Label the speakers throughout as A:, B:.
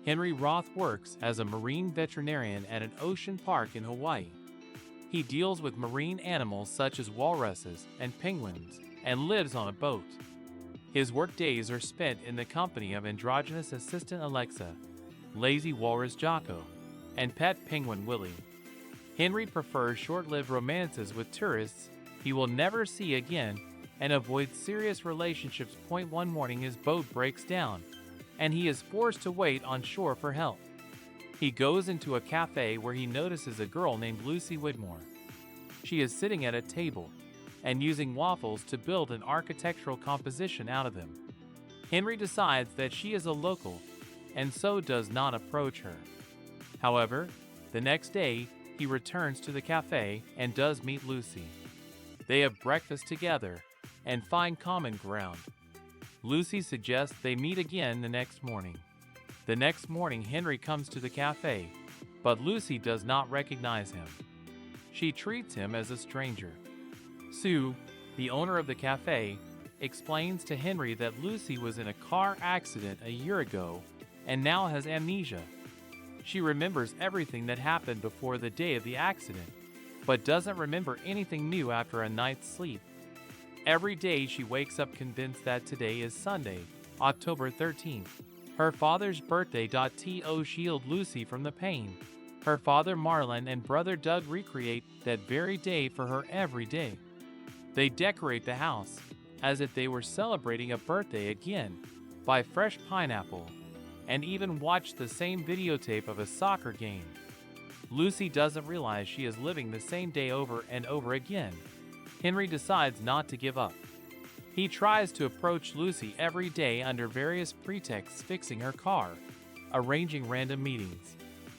A: Henry Roth works as a marine veterinarian at an ocean park in Hawaii. He deals with marine animals such as walruses and penguins and lives on a boat. His work days are spent in the company of androgynous assistant Alexa, lazy walrus Jocko, and pet penguin Willie. Henry prefers short-lived romances with tourists he will never see again and avoids serious relationships. One morning his boat breaks down, and he is forced to wait on shore for help. He goes into a cafe where he notices a girl named Lucy Whitmore. She is sitting at a table and using waffles to build an architectural composition out of them. Henry decides that she is a local and so does not approach her. However, the next day, he returns to the cafe and does meet Lucy. They have breakfast together and find common ground. Lucy suggests they meet again the next morning. The next morning, Henry comes to the cafe, but Lucy does not recognize him. She treats him as a stranger. Sue, the owner of the cafe, explains to Henry that Lucy was in a car accident a year ago and now has amnesia. She remembers everything that happened before the day of the accident, but doesn't remember anything new after a night's sleep. Every day she wakes up convinced that today is Sunday, October 13th, her father's birthday. To shield Lucy from the pain, her father Marlon and brother Doug recreate that very day for her every day. They decorate the house as if they were celebrating a birthday again, buy fresh pineapple, and even watch the same videotape of a soccer game. Lucy doesn't realize she is living the same day over and over again. Henry decides not to give up. He tries to approach Lucy every day under various pretexts, fixing her car, arranging random meetings,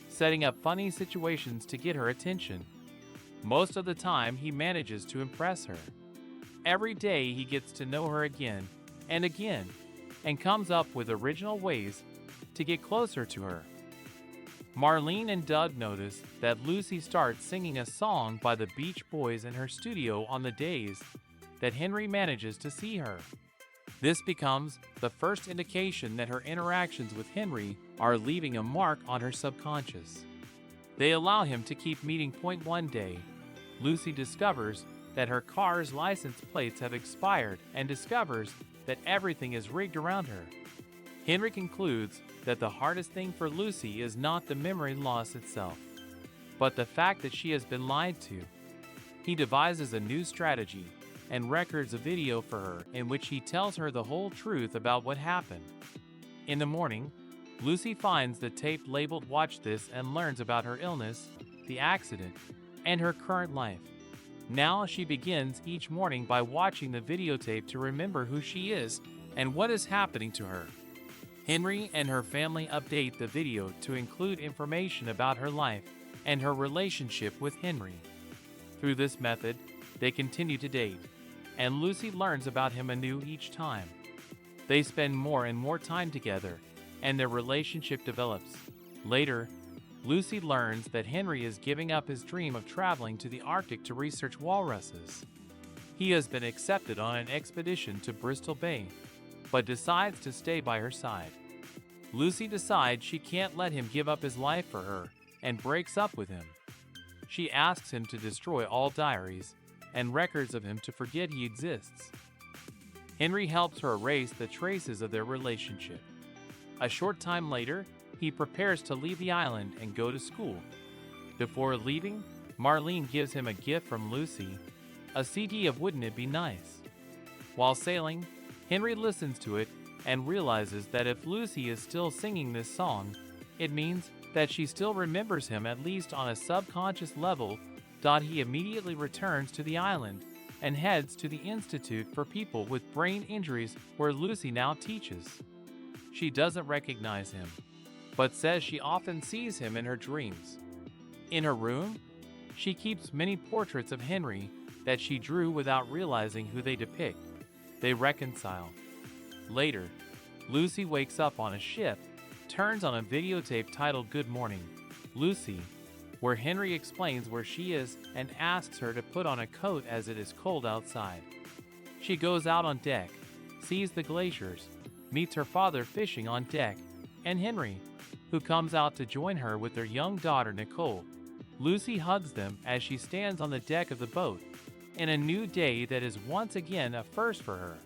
A: setting up funny situations to get her attention. Most of the time, he manages to impress her. Every day, he gets to know her again and again, and comes up with original ways to get closer to her. Marlene and Doug notice that Lucy starts singing a song by the Beach Boys in her studio on the days that Henry manages to see her. This becomes the first indication that her interactions with Henry are leaving a mark on her subconscious. They allow him to keep meeting. One day, Lucy discovers that her car's license plates have expired and discovers that everything is rigged around her. Henry concludes that the hardest thing for Lucy is not the memory loss itself, but the fact that she has been lied to. He devises a new strategy and records a video for her in which he tells her the whole truth about what happened. In the morning, Lucy finds the tape labeled "Watch This" and learns about her illness, the accident, and her current life. Now she begins each morning by watching the videotape to remember who she is and what is happening to her. Henry and her family update the video to include information about her life and her relationship with Henry. Through this method, they continue to date, and Lucy learns about him anew each time. They spend more and more time together, and their relationship develops. Later, Lucy learns that Henry is giving up his dream of traveling to the Arctic to research walruses. He has been accepted on an expedition to Bristol Bay, but decides to stay by her side. Lucy decides she can't let him give up his life for her and breaks up with him. She asks him to destroy all diaries and records of him to forget he exists. Henry helps her erase the traces of their relationship. A short time later, he prepares to leave the island and go to school. Before leaving, Marlene gives him a gift from Lucy, a CD of "Wouldn't It Be Nice?" While sailing, Henry listens to it and realizes that if Lucy is still singing this song, it means that she still remembers him, at least on a subconscious level. He immediately returns to the island and heads to the Institute for People with Brain Injuries, where Lucy now teaches. She doesn't recognize him, but says she often sees him in her dreams. In her room, she keeps many portraits of Henry that she drew without realizing who they depict. They reconcile. Later, Lucy wakes up on a ship, turns on a videotape titled "Good Morning, Lucy," where Henry explains where she is and asks her to put on a coat as it is cold outside. She goes out on deck, sees the glaciers, meets her father fishing on deck, and Henry, who comes out to join her with their young daughter Nicole. Lucy hugs them as she stands on the deck of the boat, in a new day that is once again a first for her.